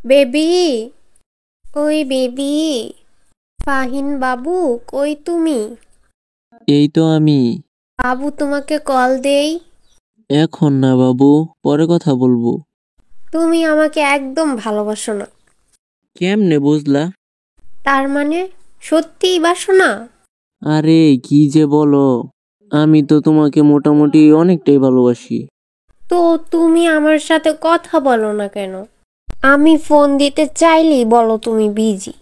Baby, ওই baby, ফাহিন বাবু, কই তুমি? এই তো আমি। বাবু তোমাকে কল দেই। এখন না বাবু, পরে কথা বলবো। তুমি আমাকে একদম ভালোবাসো না। কেমনে বুঝলা? তার মানে সত্যিই বাসো না? আরে কি যে বলো, আমি তো তোমাকে মোটামুটি অনেকটাই ভালোবাসি। তো তুমি আমার সাথে কথা বলো না কেন? আমি ফোন দিতে চাইলেই বলো তুমি বিজি।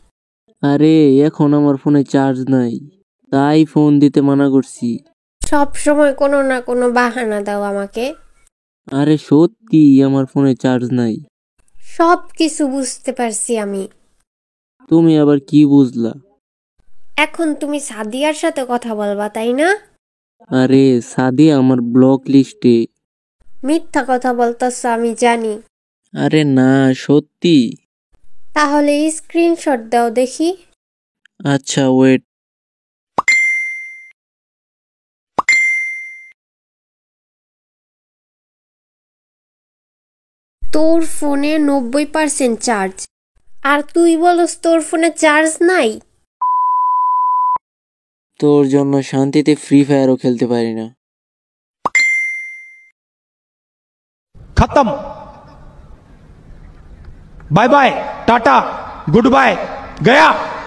আরে এখন আমার ফোনে চার্জ নাই, তাই ফোন দিতে মানা করছি। সব সময় কোনো না কোনো বাহানা দাও আমাকে। আরে সত্যি আমার ফোনে চার্জ নাই। সব কিছু বুঝতে পারছি আমি। তুমি আবার কি বুঝলা? এখন তুমি সাদিয়ার সাথে কথা বলবা, তাই না? আরে সাদিয়া আমার ব্লক লিস্টে। মিথ্যা কথা বলতেছ আমি জানি। আরে না, সত্যি। তাহলে স্ক্রিনশট দাও দেখি। আচ্ছা ওয়েট। তোর ফোনে 90% চার্জ, আর তুই বলস তোর ফোনে চার্জ নাই। তোর জন্য শান্তিতে ফ্রি ফায়ারও খেলতে পারি না। खत्म। Bye bye, tata, good bye, गया।